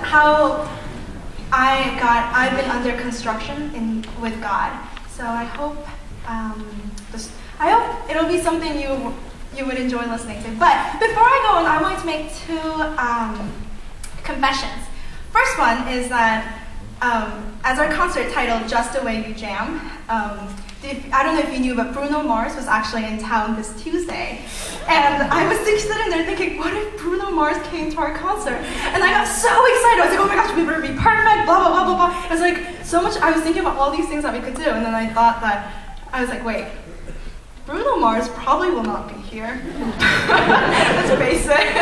how I've been under construction with God. So I hope it'll be something you would enjoy listening to. But before I go on, I want to make two confessions. First one is that as our concert titled "Just the Way You Jam," I don't know if you knew, but Bruno Mars was actually in town this Tuesday. And I was sitting there thinking, what if Bruno Mars came to our concert? And I got so excited. I was like, oh my gosh, we better be perfect, blah, blah, blah, blah, blah. It was like so much, I was thinking about all these things that we could do. And then I thought that, I was like, wait, Bruno Mars probably will not be here. That's basic.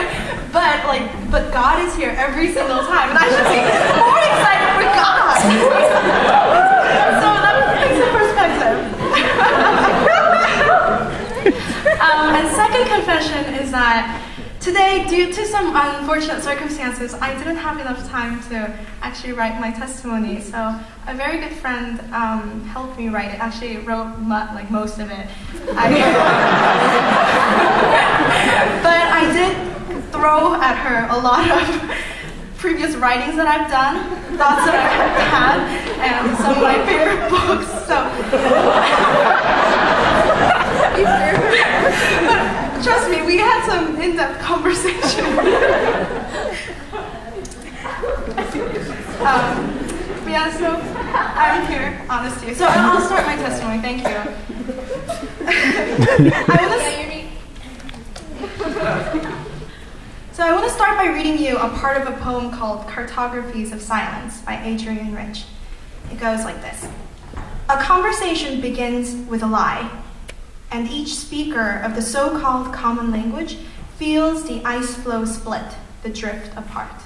But God is here every single time. And I should be more excited for God. So that makes a perspective. And second confession is that today, due to some unfortunate circumstances, I didn't have enough time to actually write my testimony. So a very good friend helped me write it. Actually wrote most of it. But I did throw at her a lot of previous writings that I've done, thoughts that I've had, and some of my favorite books. But trust me, we had some in-depth conversation. Yeah, so I'm here, honest to you. So I'll start my testimony. Thank you. So I want to start by reading you a part of a poem called "Cartographies of Silence" by Adrienne Rich. It goes like this. A conversation begins with a lie, and each speaker of the so-called common language feels the ice floe split, the drift apart.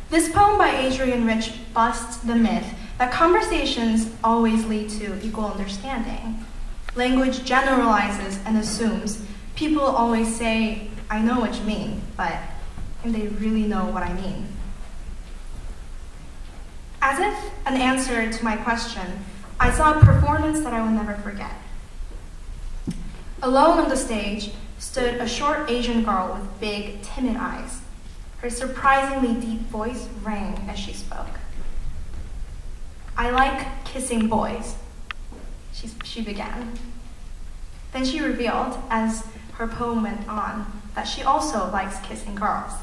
This poem by Adrienne Rich busts the myth that conversations always lead to equal understanding. Language generalizes and assumes. People always say, I know what you mean, but do they really know what I mean? As if an answer to my question, I saw a performance that I will never forget. Alone on the stage stood a short Asian girl with big, timid eyes. Her surprisingly deep voice rang as she spoke. I like kissing boys, she began. Then she revealed, as her poem went on, that she also likes kissing girls.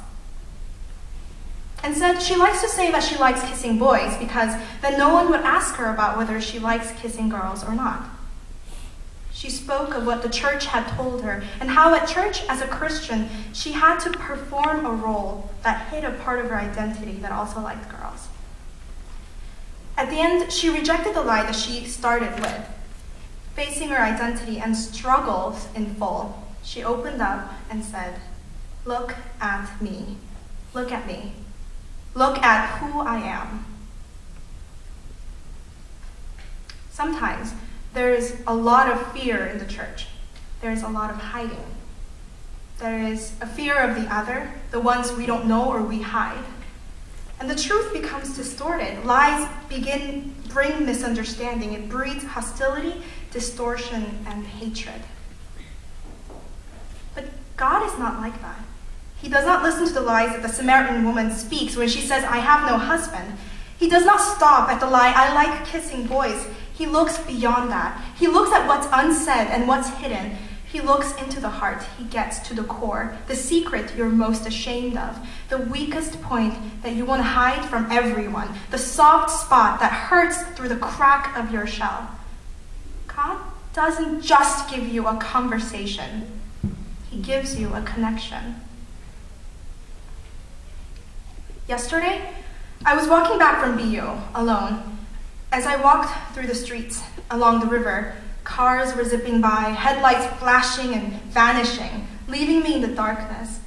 And said she likes to say that she likes kissing boys because then no one would ask her about whether she likes kissing girls or not. She spoke of what the church had told her and how at church as a Christian she had to perform a role that hid a part of her identity that also liked girls. At the end, she rejected the lie that she started with. Facing her identity and struggles in full, she opened up and said, "Look at me. Look at me. Look at who I am." Sometimes there is a lot of fear in the church. There is a lot of hiding. There is a fear of the other, the ones we don't know or we hide. And the truth becomes distorted. Lies bring misunderstanding. It breeds hostility, distortion, and hatred. But God is not like that. He does not listen to the lies that the Samaritan woman speaks when she says, I have no husband. He does not stop at the lie, I like kissing boys. He looks beyond that. He looks at what's unsaid and what's hidden. He looks into the heart. He gets to the core, the secret you're most ashamed of, the weakest point that you want to hide from everyone, the soft spot that hurts through the crack of your shell. God doesn't just give you a conversation. He gives you a connection. Yesterday, I was walking back from BU alone. As I walked through the streets along the river, cars were zipping by, headlights flashing and vanishing, leaving me in the darkness.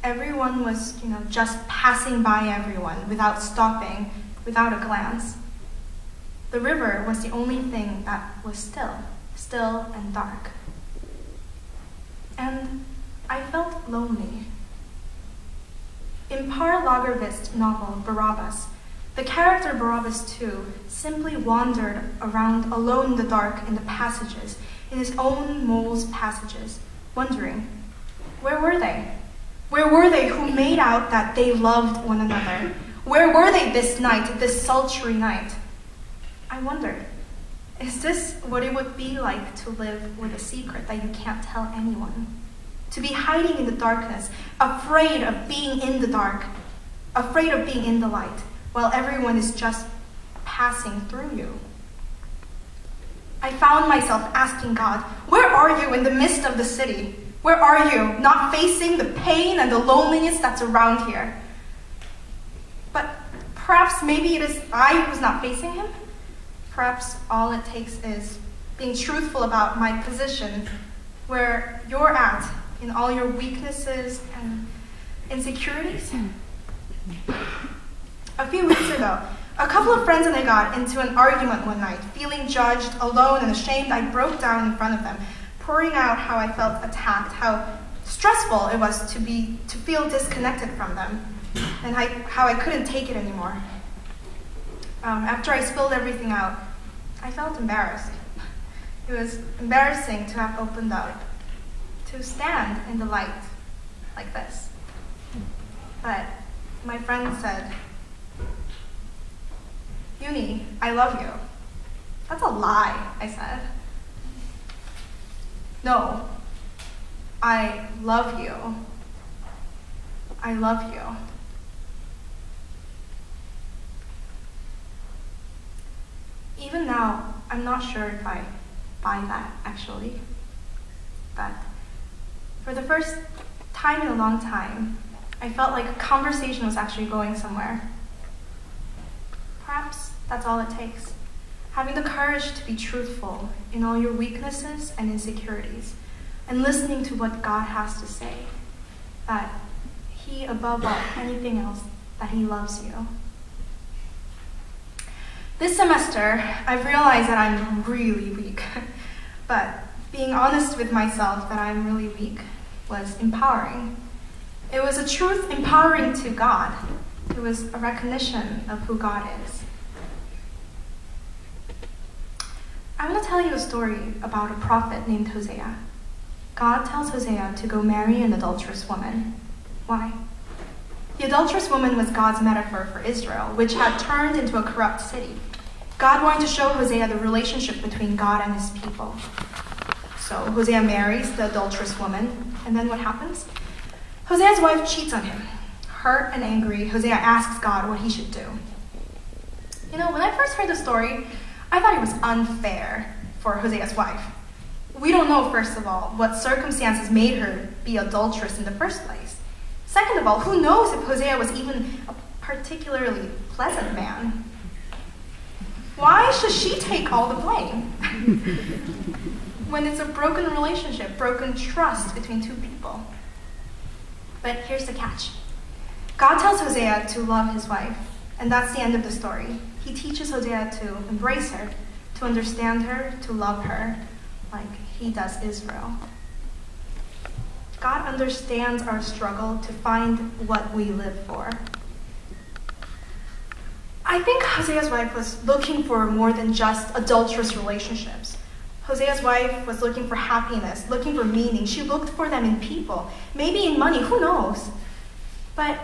Everyone was, just passing by everyone without stopping, without a glance. The river was the only thing that was still and dark. And I felt lonely. In Par Lagervist's novel, Barabbas, the character Barabbas too simply wandered around alone in the dark in the passages, in his own mole's passages, wondering, where were they? Where were they who made out that they loved one another? Where were they this night, this sultry night? I wondered, is this what it would be like to live with a secret that you can't tell anyone? To be hiding in the darkness, afraid of being in the dark, afraid of being in the light, while everyone is just passing through you. I found myself asking God, where are you in the midst of the city? Where are you, not facing the pain and the loneliness that's around here? But perhaps maybe it is I who's not facing him. Perhaps all it takes is being truthful about my position, where you're at in all your weaknesses and insecurities. A few weeks ago, a couple of friends and I got into an argument one night. Feeling judged, alone, and ashamed, I broke down in front of them, pouring out how I felt attacked, how stressful it was to feel disconnected from them, and how I couldn't take it anymore. After I spilled everything out, I felt embarrassed. It was embarrassing to have opened up, to stand in the light like this. But my friend said, "Uni, I love you." "That's a lie," I said. "No, I love you. I love you." Even now, I'm not sure if I buy that, actually. But for the first time in a long time, I felt like a conversation was actually going somewhere. Perhaps that's all it takes. Having the courage to be truthful in all your weaknesses and insecurities, and listening to what God has to say, that He, above all, anything else, that He loves you. This semester, I've realized that I'm really weak, but being honest with myself that I'm really weak was empowering. It was a truth empowering to God. It was a recognition of who God is. I want to tell you a story about a prophet named Hosea. God tells Hosea to go marry an adulterous woman. Why? The adulterous woman was God's metaphor for Israel, which had turned into a corrupt city. God wanted to show Hosea the relationship between God and his people. So Hosea marries the adulterous woman, and then what happens? Hosea's wife cheats on him. Hurt and angry, Hosea asks God what he should do. You know, when I first heard the story, I thought it was unfair for Hosea's wife. We don't know, first of all, what circumstances made her be adulterous in the first place. Second of all, who knows if Hosea was even a particularly pleasant man? Why should she take all the blame? When it's a broken relationship, broken trust between two people. But here's the catch. God tells Hosea to love his wife, and that's the end of the story. He teaches Hosea to embrace her, to understand her, to love her, like he does Israel. God understands our struggle to find what we live for. I think Hosea's wife was looking for more than just adulterous relationships. Hosea's wife was looking for happiness, looking for meaning. She looked for them in people, maybe in money, who knows? But